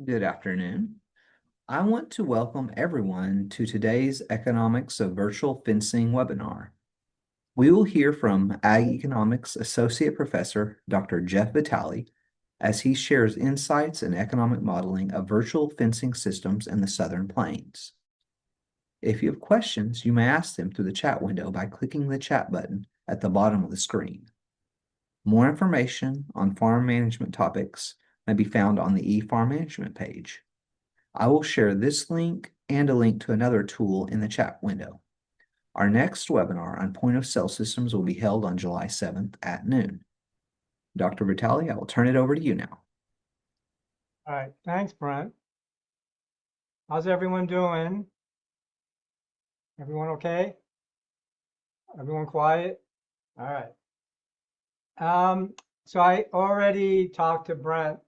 Good afternoon. I want to welcome everyone to today's Economics of Virtual Fencing webinar. We will hear from Ag Economics Associate Professor Dr. Jeff Vitale as he shares insights in economic modeling of virtual fencing systems in the Southern Plains. If you have questions, you may ask them through the chat window by clicking the chat button at the bottom of the screen. More information on farm management topics may be found on the eFarm Management page. I will share this link and a link to another tool in the chat window. Our next webinar on point-of-sale systems will be held on July 7th at noon. Dr. Vitale, I will turn it over to you now. All right, thanks, Brent. How's everyone doing? Everyone okay? Everyone quiet? All right. So I already talked to Brent,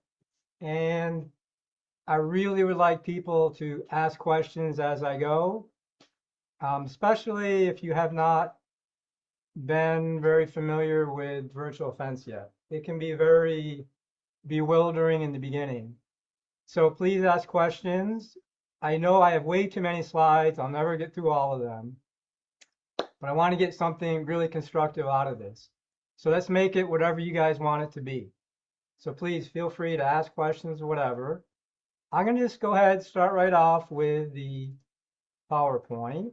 and I really would like people to ask questions as I go, especially if you have not been very familiar with virtual fence yet. It can be very bewildering in the beginning. So please ask questions. I know I have way too many slides. I'll never get through all of them, but I want to get something really constructive out of this. So let's make it whatever you guys want it to be. So please feel free to ask questions or whatever. I'm going to just go ahead and start right off with the PowerPoint.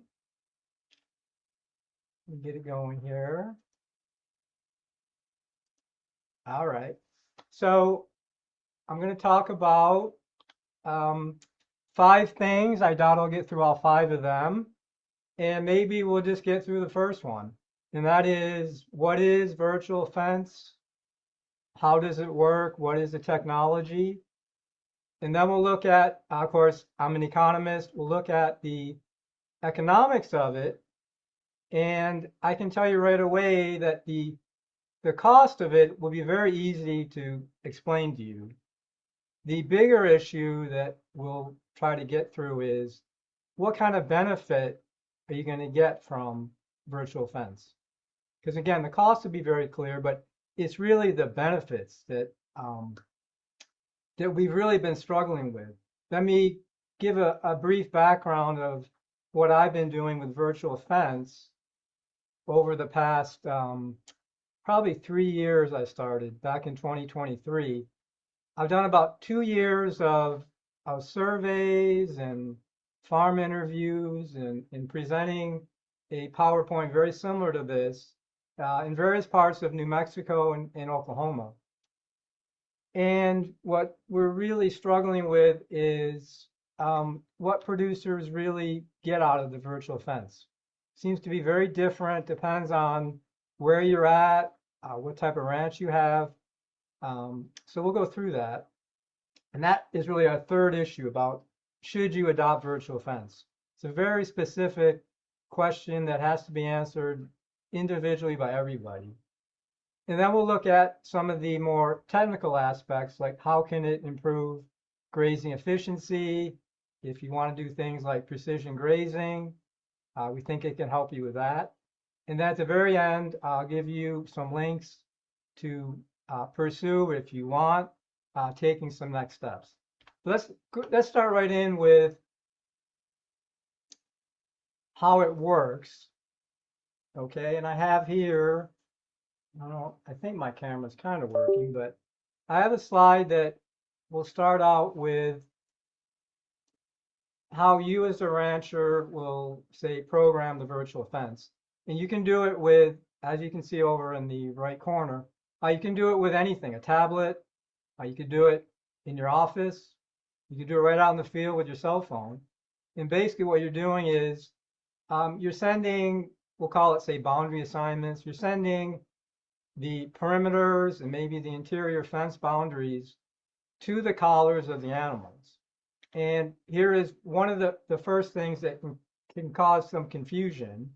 Get it going here. All right. So I'm going to talk about 5 things. I doubt I'll get through all 5 of them. And maybe we'll just get through the first one. And that is, what is virtual fence? How does it work? What is the technology? And then we'll look at, of course, I'm an economist. We'll look at the economics of it. And I can tell you right away that the cost of it will be very easy to explain to you. The bigger issue that we'll try to get through is what kind of benefit are you going to get from virtual fence? Because again, the cost will be very clear, but it's really the benefits that that we've really been struggling with. Let me give a brief background of what I've been doing with virtual fence over the past probably 3 years. I started back in 2023. I've done about 2 years of surveys and farm interviews and presenting a PowerPoint very similar to this in various parts of New Mexico and Oklahoma. And what we're really struggling with is what producers really get out of the virtual fence. Seems to be very different, depends on where you're at, what type of ranch you have. So we'll go through that. And that is really our third issue about should you adopt virtual fence? It's a very specific question that has to be answered individually by everybody. And then we'll look at some of the more technical aspects, like how can it improve grazing efficiency? If you want to do things like precision grazing, we think it can help you with that. And then at the very end, I'll give you some links to pursue if you want, taking some next steps. Let's start right in with how it works. Okay, and I have here, I think my camera's kind of working, but I have a slide that will start out with how you as a rancher will, say, program the virtual fence. And you can do it with, as you can see over in the right corner, you can do it with anything, a tablet, you could do it in your office, you could do it right out in the field with your cell phone. And basically what you're doing is you're sending, we'll call it, say, boundary assignments. You're sending the perimeters and maybe the interior fence boundaries to the collars of the animals. And here is one of the first things that can cause some confusion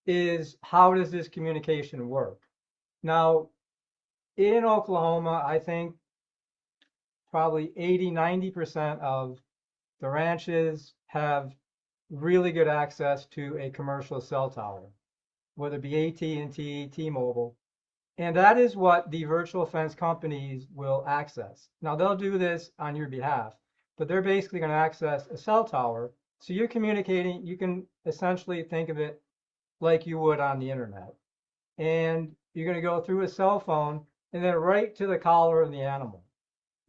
is how does this communication work? Now, in Oklahoma, I think probably 80–90% of the ranches have really good access to a commercial cell tower, whether it be AT&T, T-Mobile. And that is what the virtual fence companies will access. Now, they'll do this on your behalf. but they're basically going to access a cell tower. So you're communicating, you can essentially think of it like you would on the internet. And you're going to go through a cell phone and then right to the collar of the animal.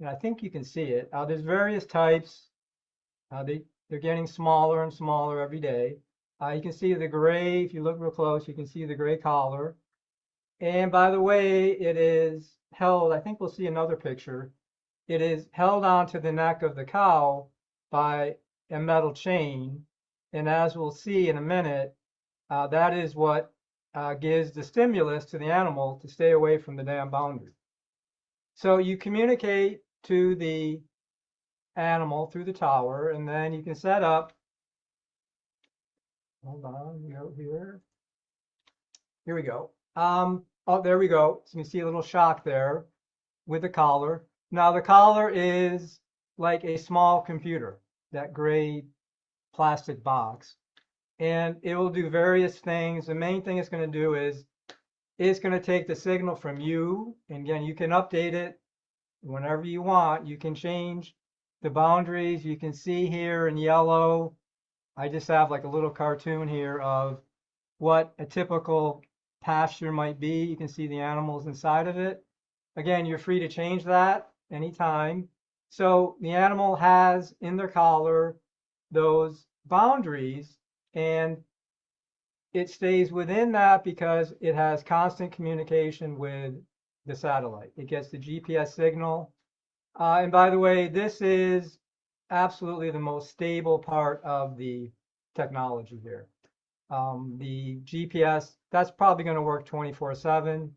And I think you can see it. There's various types. They're getting smaller and smaller every day. You can see the gray, if you look real close, you can see the gray collar. And by the way, it is held, I think we'll see another picture. It is held onto the neck of the cow by a metal chain. And as we'll see in a minute, that is what gives the stimulus to the animal to stay away from the dam boundary. So you communicate to the animal through the tower, and then you can set up, hold on, go here. Here we go. Oh, there we go. So you can see a little shock there with the collar. Now the collar is like a small computer, that gray plastic box, and it will do various things. The main thing it's going to do is it's going to take the signal from you, and again, you can update it whenever you want. You can change the boundaries. You can see here in yellow, I just have like a little cartoon here of what a typical pasture might be. You can see the animals inside of it. Again, you're free to change that anytime. So the animal has in their collar those boundaries, and it stays within that because it has constant communication with the satellite. It gets the GPS signal. And by the way, this is absolutely the most stable part of the technology here. The GPS, that's probably going to work 24/7.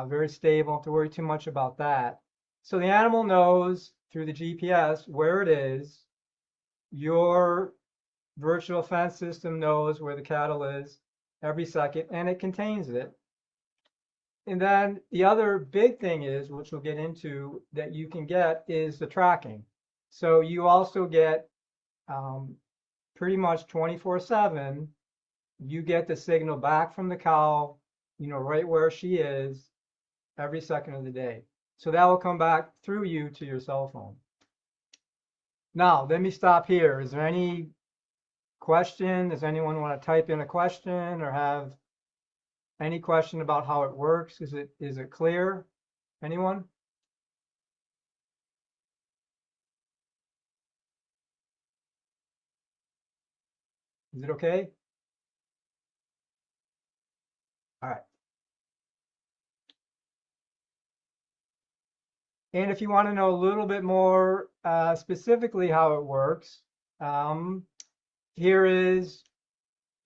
Very stable, don't have to worry too much about that. So the animal knows through the GPS where it is. Your virtual fence system knows where the cattle is every second, and it contains it. And then the other big thing is, which we'll get into, that you can get is the tracking. So you also get pretty much 24/7. You get the signal back from the cow, right where she is every second of the day. So that will come back through you to your cell phone. Now, let me stop here. Is there any question? Does anyone want to type in a question or have any question about how it works? Is it clear? Anyone? Is it okay? All right. And if you want to know a little bit more specifically how it works, here is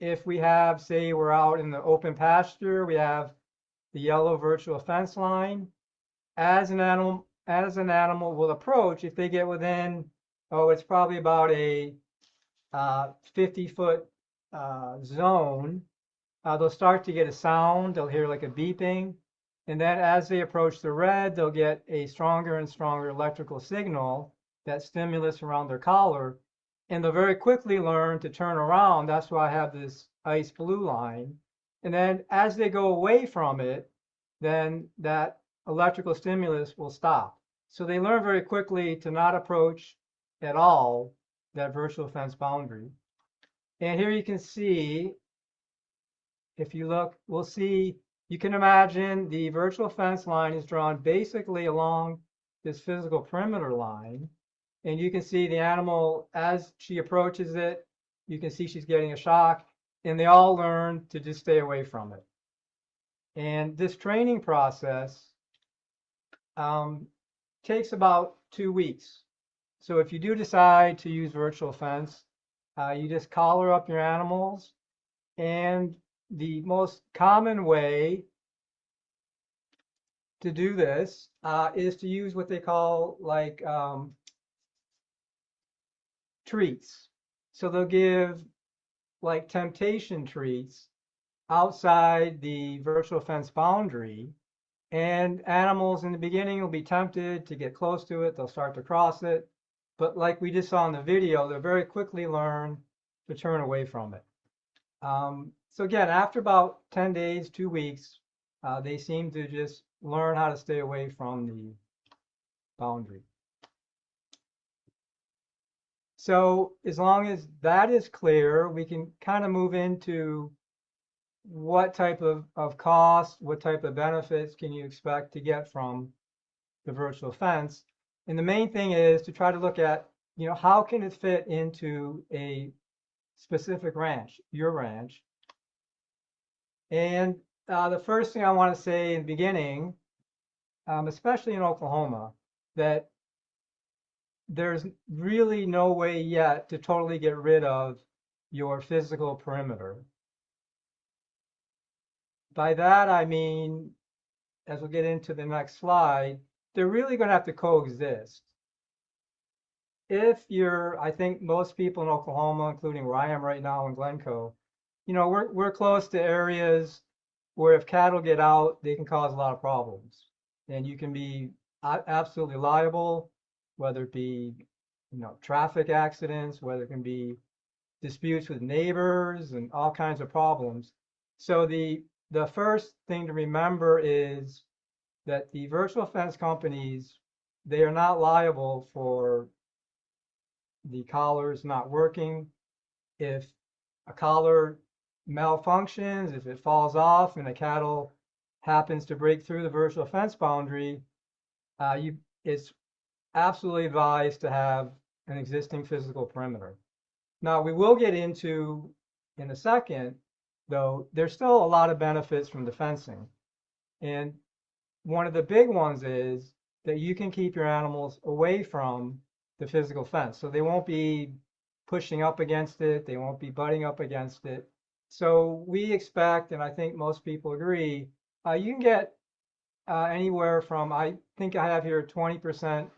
if we have, say, we're out in the open pasture, we have the yellow virtual fence line. As an animal will approach, if they get within, it's probably about a 50-foot zone, they'll start to get a sound. They'll hear like a beeping. And then as they approach the red, they'll get a stronger and stronger electrical signal, that stimulus around their collar. And they'll very quickly learn to turn around. That's why I have this ice blue line. And then as they go away from it, then that electrical stimulus will stop. So they learn very quickly to not approach at all that virtual fence boundary. And here you can see, if you look, we'll see, you can imagine the virtual fence line is drawn basically along this physical perimeter line. And you can see the animal, as she approaches it, you can see she's getting a shock, and they all learn to just stay away from it. And this training process takes about 2 weeks. So if you do decide to use virtual fence, you just collar up your animals, and the most common way to do this is to use what they call like treats. So they'll give like temptation treats outside the virtual fence boundary, and animals in the beginning will be tempted to get close to it. They'll start to cross it. But like we just saw in the video, they'll very quickly learn to turn away from it. So again, after about 10 days, 2 weeks, they seem to just learn how to stay away from the boundary. So as long as that is clear, we can kind of move into what type of cost, what type of benefits can you expect to get from the virtual fence. And the main thing is to try to look at, how can it fit into a specific ranch, your ranch. And the first thing I want to say in the beginning, especially in Oklahoma, that there's really no way yet to totally get rid of your physical perimeter. By that, I mean, as we'll get into the next slide, they're really going to have to coexist. I think most people in Oklahoma, including where I am right now in Glencoe, we're close to areas where if cattle get out, they can cause a lot of problems. And you can be absolutely liable, whether it be, traffic accidents, whether it can be disputes with neighbors and all kinds of problems. So the first thing to remember is that the virtual fence companies, they are not liable for the collars not working. If a collar malfunctions, if it falls off and the cattle happens to break through the virtual fence boundary, it's absolutely advised to have an existing physical perimeter. Now, we will get into in a second, though, there's still a lot of benefits from the fencing. And one of the big ones is that you can keep your animals away from the physical fence. So they won't be pushing up against it, they won't be butting up against it. So we expect, and I think most people agree, you can get anywhere from, I think I have here 20%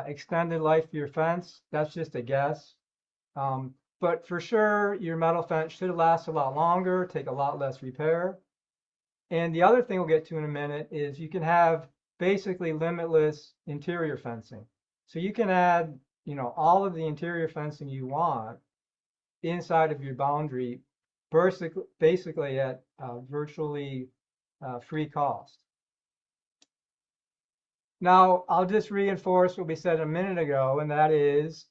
extended life of your fence. That's just a guess. But for sure, your metal fence should last a lot longer, take a lot less repair. And the other thing we'll get to in a minute is you can have basically limitless interior fencing. So you can add, all of the interior fencing you want inside of your boundary, basically at virtually free cost. Now, I'll just reinforce what we said a minute ago, and that is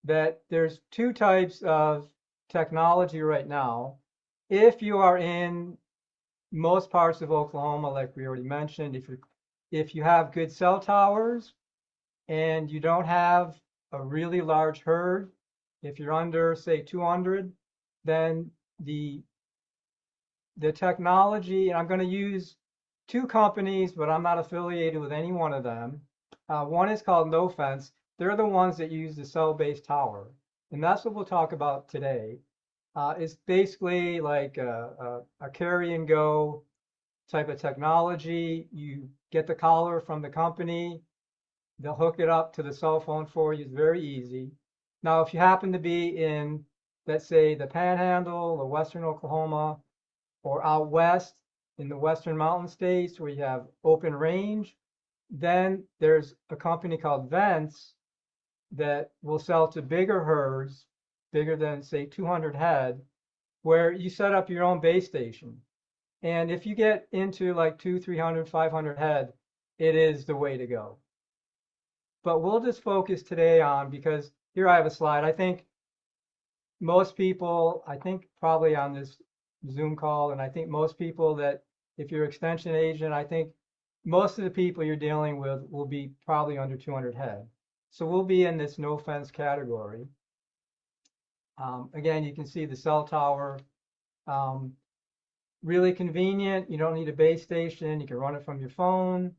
that there's two types of technology right now. If you are in most parts of Oklahoma, like we already mentioned, if you have good cell towers and you don't have a really large herd, if you're under, say, 200, then the technology, and I'm going to use two companies, but I'm not affiliated with any one of them. One is called No Fence. They're the ones that use the cell-based tower, and that's what we'll talk about today. It's basically like a carry and go type of technology. You get the collar from the company, they'll hook it up to the cell phone for you. It's very easy. Now, if you happen to be in, let's say, the Panhandle or Western Oklahoma, or out west in the Western Mountain States where you have open range, then there's a company called Vence that will sell to bigger herds, bigger than, say, 200 head, where you set up your own base station. And if you get into like 200, 300, 500 head, it is the way to go. But we'll just focus today on, because here I have a slide. I think most people, probably on this Zoom call, and I think most people that if you're extension agent, I think most of the people you're dealing with will be probably under 200 head. So we'll be in this no fence category. Again, you can see the cell tower. Really convenient. You don't need a base station. You can run it from your phone.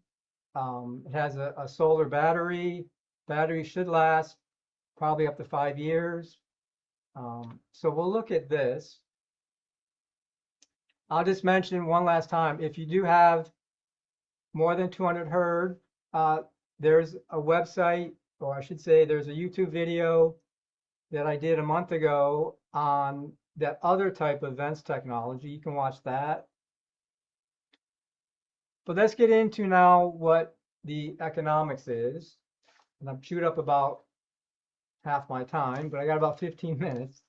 It has a solar battery. Battery should last probably up to 5 years. So we'll look at this. I'll just mention one last time, if you do have more than 200 herd, there's a website, or I should say there's a YouTube video that I did a month ago on that other type of Vence technology. You can watch that. But let's get into now what the economics is. And I've chewed up about half my time, but I got about 15 minutes.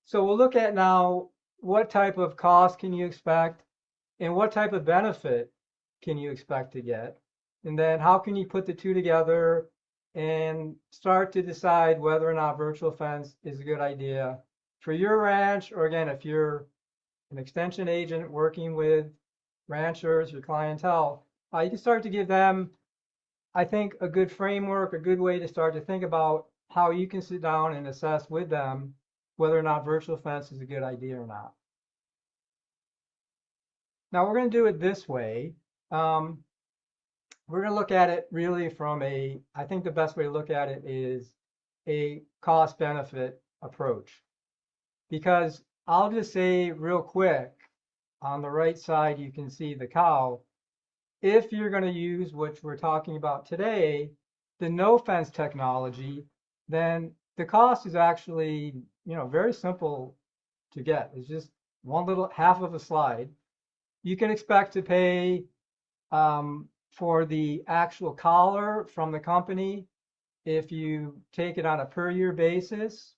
So we'll look at now what type of cost can you expect and what type of benefit can you expect to get. And then how can you put the two together and start to decide whether or not virtual fence is a good idea for your ranch, or again, if you're an extension agent working with ranchers, your clientele, you can start to give them, I think, a good framework, a good way to start to think about how you can sit down and assess with them whether or not virtual fence is a good idea or not. Now we're going to do it this way. Um, we're going to look at it really from I think the best way to look at it is a cost benefit approach. Because I'll just say real quick, on the right side, you can see the cow. If you're going to use, which we're talking about today, the no fence technology, then the cost is actually, very simple to get. It's just one little half of a slide. You can expect to pay for the actual collar from the company. If you take it on a per year basis,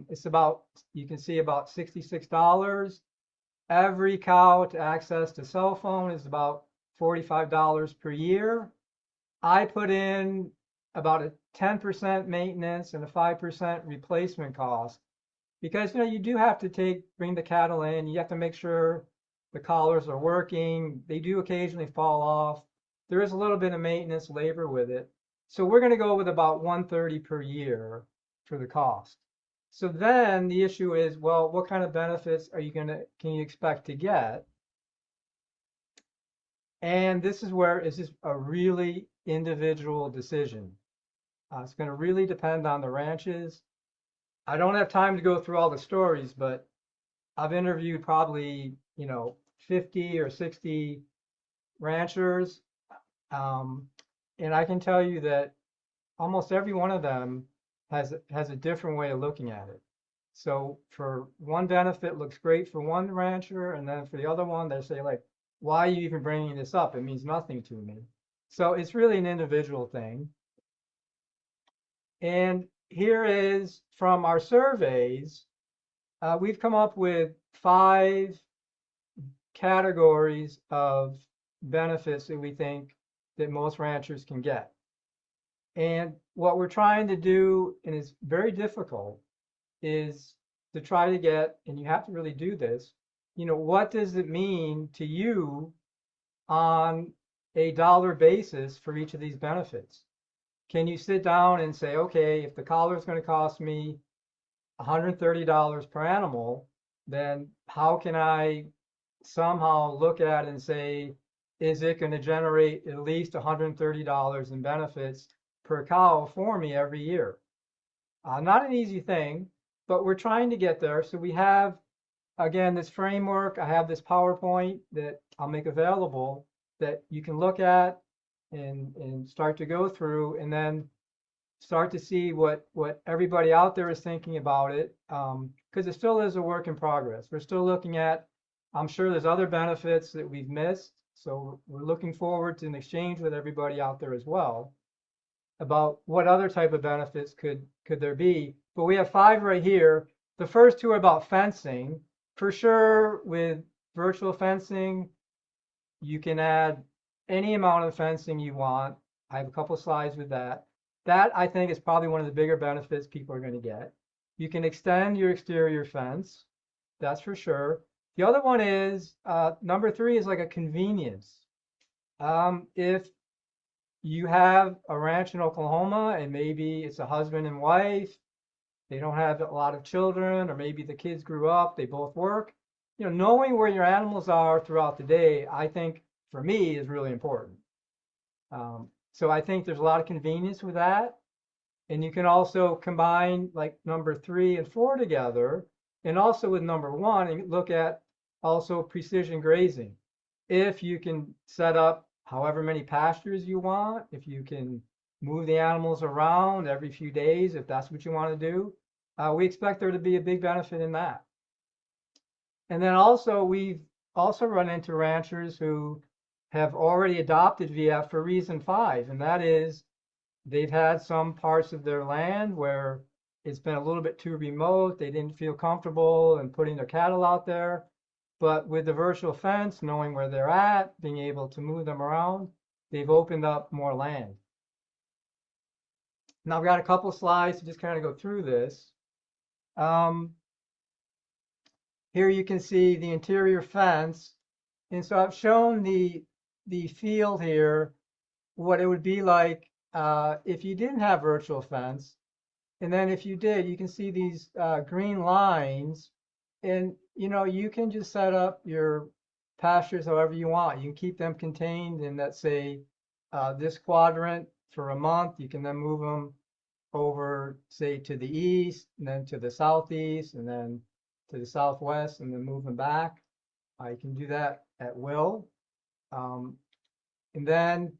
it's about, you can see about $66. Every cow to access the cell phone is about $45 per year. I put in about a 10% maintenance and a 5% replacement cost because you do have to bring the cattle in. You have to make sure the collars are working. They do occasionally fall off. There is a little bit of maintenance labor with it. So we're going to go with about 130 per year for the cost. So then the issue is, well, what kind of benefits can you expect to get? And this is where it's just a really individual decision. It's going to really depend on the ranches. I don't have time to go through all the stories, but I've interviewed probably, 50 or 60 ranchers. And I can tell you that almost every one of them has a different way of looking at it. So for one benefit looks great for one rancher, and then for the other one, they say like, why are you even bringing this up? It means nothing to me. So it's really an individual thing. And here is from our surveys, we've come up with 5 categories of benefits that we think that most ranchers can get. And what we're trying to do, and it's very difficult, is to try to get, and you have to really do this, what does it mean to you on a dollar basis for each of these benefits? Can you sit down and say, okay, if the collar is going to cost me $130 per animal, then how can I somehow look at and say, is it going to generate at least $130 in benefits per cow for me every year? Not an easy thing, but we're trying to get there. So we have, again, this framework. I have this PowerPoint that I'll make available that you can look at and start to go through, and then start to see what everybody out there is thinking about it, because it still is a work in progress. We're still looking at, I'm sure there's other benefits that we've missed, so we're looking forward to an exchange with everybody out there as well about what other type of benefits could there be. But we have 5 right here. The first 2 are about fencing. For sure, with virtual fencing, you can add any amount of fencing you want. I have a couple slides with that. That, I think, is probably one of the bigger benefits people are going to get. You can extend your exterior fence. That's for sure. The other one is, number 3 is like a convenience. If you have a ranch in Oklahoma and maybe it's a husband and wife, they don't have a lot of children, or maybe the kids grew up, they both work, knowing where your animals are throughout the day, I think for me is really important. So I think there's a lot of convenience with that. And you can also combine like number 3 and 4 together, and also with number 1, and look at also precision grazing. If you can set up however many pastures you want, if you can move the animals around every few days, if that's what you want to do, we expect there to be a big benefit in that. And then also we've also run into ranchers who have already adopted VF for reason 5, and that is they've had some parts of their land where it's been a little bit too remote. They didn't feel comfortable in putting their cattle out there. But with the virtual fence, knowing where they're at, being able to move them around, they've opened up more land. Now I've got a couple slides to just kind of go through this. Um, Here you can see the interior fence. And so I've shown the field here, what it would be like if you didn't have virtual fence. And then if you did, you can see these green lines. And you can just set up your pastures however you want. You can keep them contained in, let's say, this quadrant for a month. You can then move them over, say, to the east, and then to the southeast, and then to the southwest, and then move them back. You can do that at will. Um, and then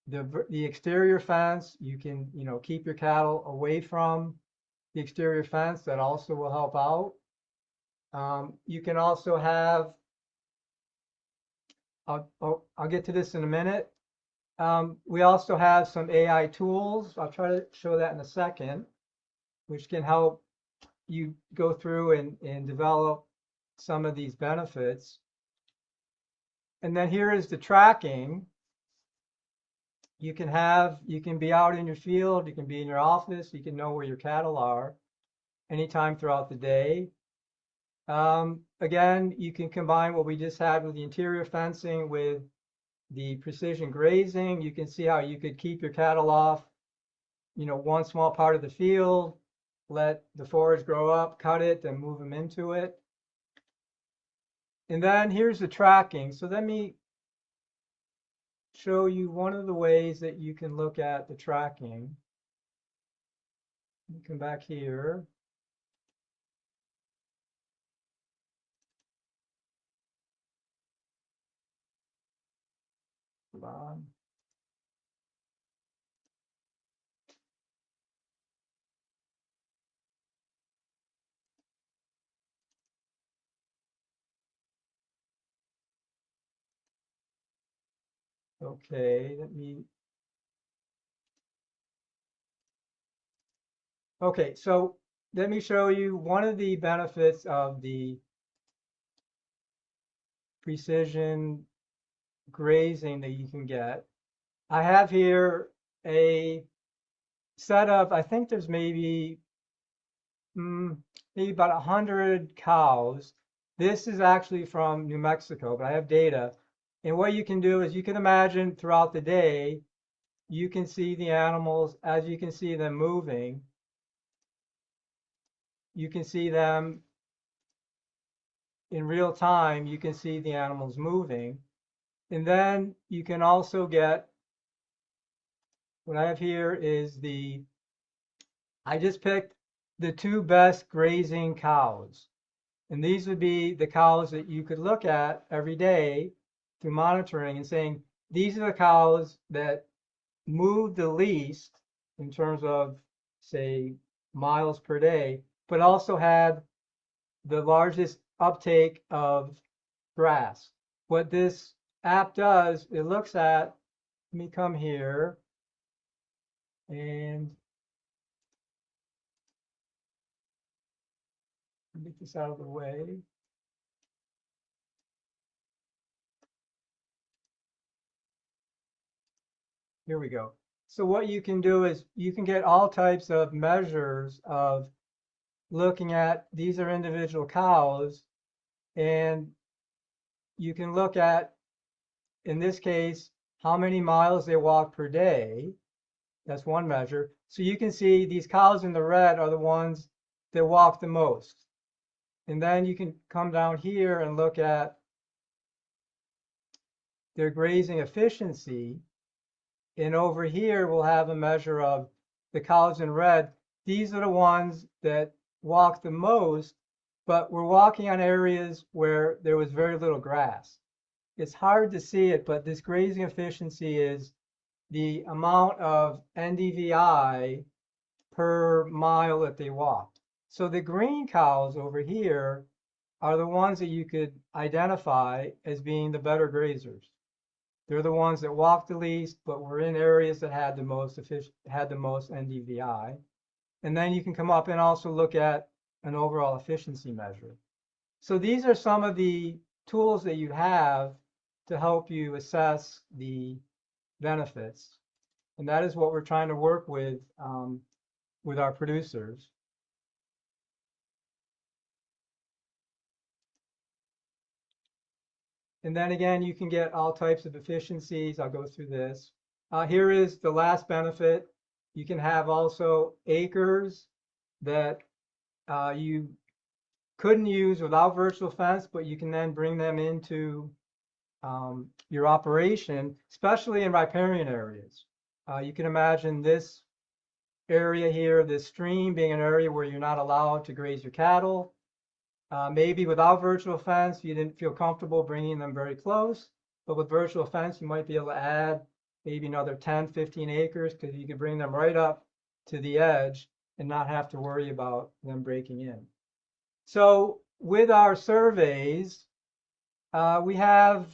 the exterior fence, you can keep your cattle away from the exterior fence. That also will help out. You can also have, I'll get to this in a minute. We also have some AI tools. I'll try to show that in a second, which can help you go through and develop some of these benefits. And then here is the tracking. You can be out in your field, you can be in your office, you can know where your cattle are anytime throughout the day. Again, you can combine what we just had with the interior fencing with the precision grazing. You can see how you could keep your cattle off, one small part of the field, let the forage grow up, cut it, then move them into it. And then here's the tracking. So let me show you one of the ways that you can look at the tracking. Come back here. Hold on. Okay, okay, so let me show you one of the benefits of the precision grazing that you can get. I have here a setup. I think there's maybe about 100 cows. This is actually from New Mexico, but I have data. And what you can do is you can imagine throughout the day, you can see the animals as you can see them moving. You can see them in real time. You can see the animals moving. And then you can also get, what I have here is I just picked the 2 best grazing cows. And these would be the cows that you could look at every day through monitoring and saying, these are the cows that move the least in terms of, say, miles per day, but also had the largest uptake of grass. What this app does, it looks at, let me come here and get this out of the way. Here we go. So what you can do is you can get all types of measures of looking at, these are individual cows, and you can look at, in this case, how many miles they walk per day. That's one measure. So you can see these cows in the red are the ones that walk the most. And then you can come down here and look at their grazing efficiency. And over here, we'll have a measure of the cows in red. These are the ones that walk the most, but we're walking on areas where there was very little grass. It's hard to see it, but this grazing efficiency is the amount of NDVI per mile that they walked. So the green cows over here are the ones that you could identify as being the better grazers. They're the ones that walked the least, but were in areas that had the most NDVI. And then you can come up and also look at an overall efficiency measure. So these are some of the tools that you have to help you assess the benefits. And that is what we're trying to work with with our producers. And then again, you can get all types of efficiencies. I'll go through this. Here is the last benefit. You can have also acres that you couldn't use without virtual fence, but you can then bring them into your operation, especially in riparian areas. You can imagine this area here, this stream, being an area where you're not allowed to graze your cattle. Maybe without virtual fence, you didn't feel comfortable bringing them very close, but with virtual fence, you might be able to add maybe another 10, 15 acres because you could bring them right up to the edge and not have to worry about them breaking in. So with our surveys, we have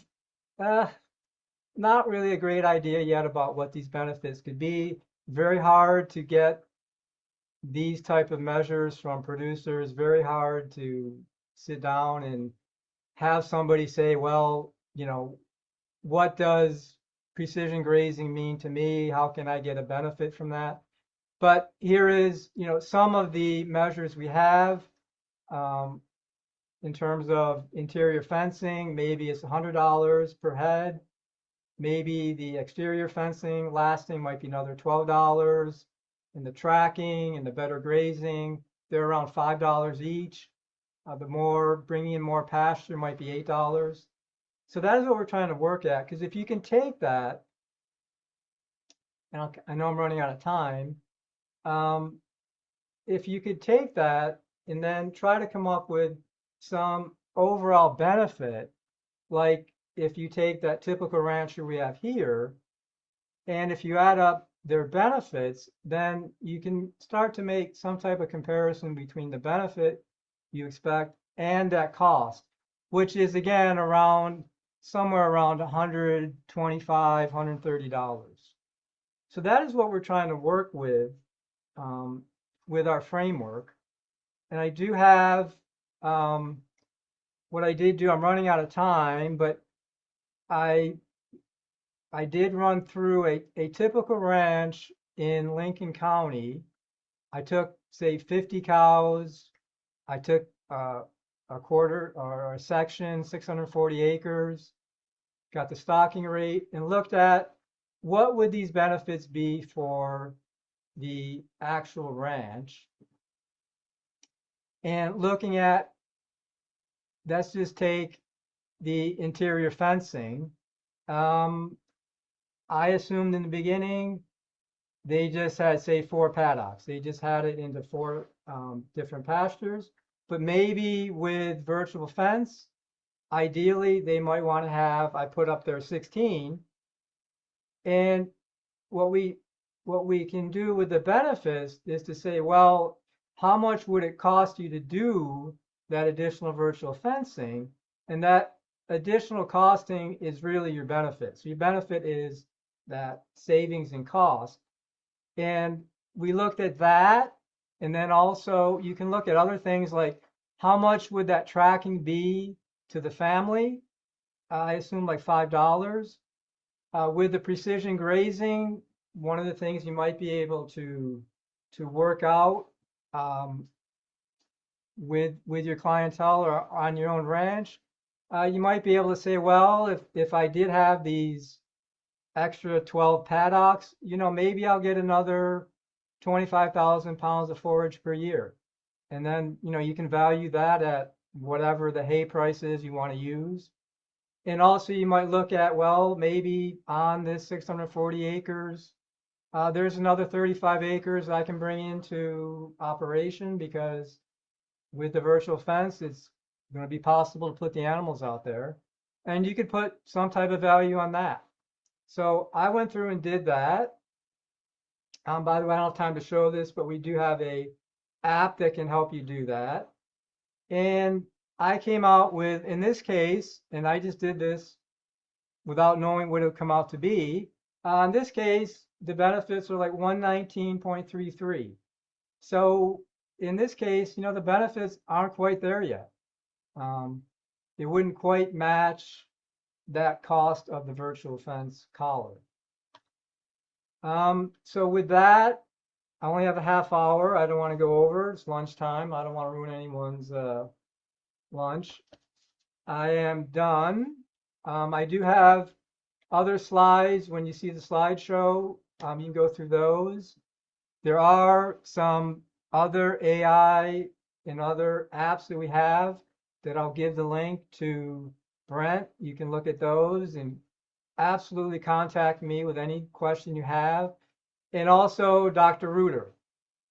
not really a great idea yet about what these benefits could be. Very hard to get these type of measures from producers, very hard to sit down and have somebody say, well, you know, what does precision grazing mean to me? How can I get a benefit from that? But here is, you know, some of the measures we have in terms of interior fencing. Maybe it's $100 per head. Maybe the exterior fencing lasting might be another $12. And the tracking and the better grazing, they're around $5 each. The more bringing in more pasture might be $8. So that is what we're trying to work at. Because if you can take that, and I know I'm running out of time, if you could take that and then try to come up with some overall benefit, like if you take that typical rancher we have here, and if you add up their benefits, then you can start to make some type of comparison between the benefit you expect and that cost, which is again around somewhere around $125, $130. So that is what we're trying to work with our framework. And I do have what I did do. I'm running out of time, but I did run through a typical ranch in Lincoln County. I took, say, 50 cows. I took a quarter or a section, 640 acres, got the stocking rate, and looked at what would these benefits be for the actual ranch. And looking at, let's just take the interior fencing. I assumed in the beginning they just had, say, 4 paddocks. They just had it into 4 different pastures. But maybe with virtual fence, ideally they might want to have, I put up there 16. And what we can do with the benefits is to say, well, how much would it cost you to do that additional virtual fencing? And that additional costing is really your benefit. So your benefit is that savings in cost. And we looked at that. And then also you can look at other things like how much would that tracking be to the family? I assume like $5. With the precision grazing, one of the things you might be able to work out with your clientele or on your own ranch, you might be able to say, well, if I did have these extra 12 paddocks, you know, maybe I'll get another 25,000 pounds of forage per year. And then, you know, you can value that at whatever the hay price is you want to use. And also you might look at, well, maybe on this 640 acres, there's another 35 acres I can bring into operation because with the virtual fence, it's going to be possible to put the animals out there. And you could put some type of value on that. So I went through and did that. By the way, I don't have time to show this, but we do have a app that can help you do that. And I came out with, in this case, and I just did this without knowing what it would come out to be. In this case, the benefits are like 119.33. So in this case, you know, the benefits aren't quite there yet. It wouldn't quite match that cost of the virtual fence collar. So with that, I only have a half hour. I don't want to go over. It's lunchtime. I don't want to ruin anyone's lunch. I am done. I do have other slides. When you see the slideshow, you can go through those. There are some other AI and other apps that we have that I'll give the link to Brent. You can look at those and absolutely contact me with any question you have. And also Dr. Reuter.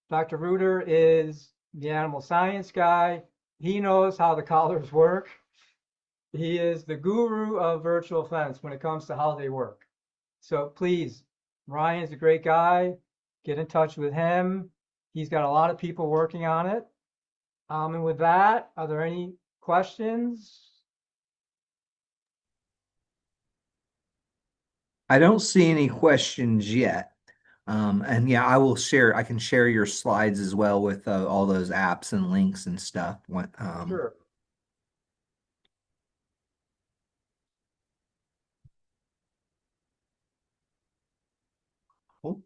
Dr. Reuter is the animal science guy. He knows how the collars work. He is the guru of virtual fence when it comes to how they work. So please, Ryan's a great guy. Get in touch with him. He's got a lot of people working on it. And with that, are there any questions? I don't see any questions yet. And yeah, I can share your slides as well with all those apps and links and stuff. Sure. Cool.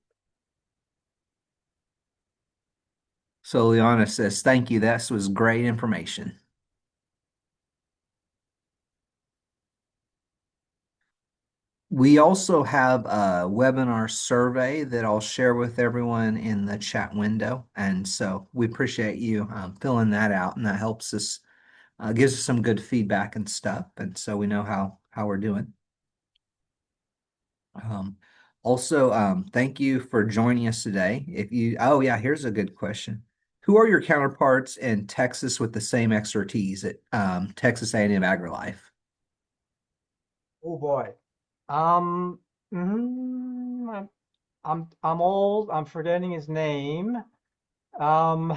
So Liana says, thank you. This was great information. We also have a webinar survey that I'll share with everyone in the chat window. And so we appreciate you filling that out, and that helps us, gives us some good feedback and stuff. And so we know how we're doing. Um, Also, thank you for joining us today. Oh yeah, here's a good question. Who are your counterparts in Texas with the same expertise at Texas A&M AgriLife? Oh boy. Um, I'm old. I'm forgetting his name. Um,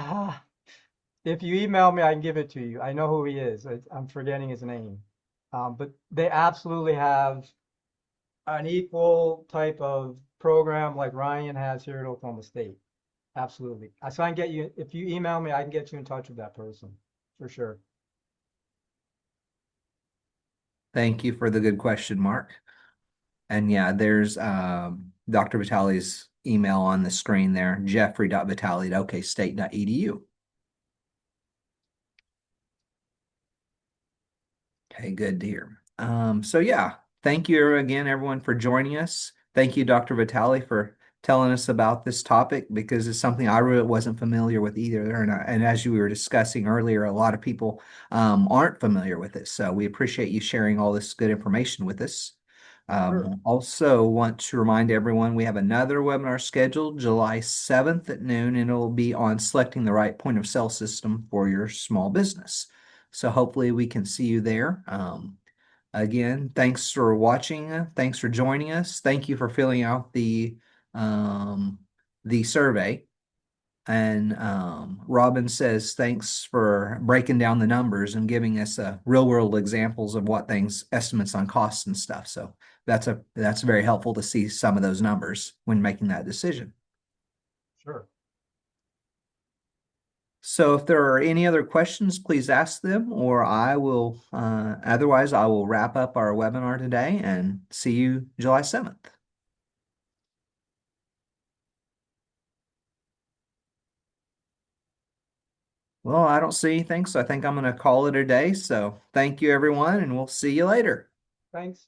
if you email me, I can give it to you. I know who he is. I'm forgetting his name. But they absolutely have an equal type of program like Ryan has here at Oklahoma State. Absolutely. So I can get you, if you email me, I can get you in touch with that person for sure. Thank you for the good question, Mark. And yeah, there's Dr. Vitale's email on the screen there, jeffrey.vitale@okstate.edu. Okay, good to hear. So yeah, thank you again, everyone, for joining us. Thank you, Dr. Vitale, for telling us about this topic because it's something I really wasn't familiar with either. And as you were discussing earlier, a lot of people aren't familiar with it. So we appreciate you sharing all this good information with us. Sure. Also want to remind everyone we have another webinar scheduled July 7th at noon, and it'll be on selecting the right point of sale system for your small business. So hopefully we can see you there. Again, thanks for watching. Thanks for joining us. Thank you for filling out the survey. And Robin says, thanks for breaking down the numbers and giving us real world examples of what things, estimates on costs and stuff. So that's very helpful to see some of those numbers when making that decision. Sure. So if there are any other questions, please ask them, or otherwise I will wrap up our webinar today and see you July 7th. Well, I don't see anything, so I think I'm going to call it a day. So thank you, everyone, and we'll see you later. Thanks.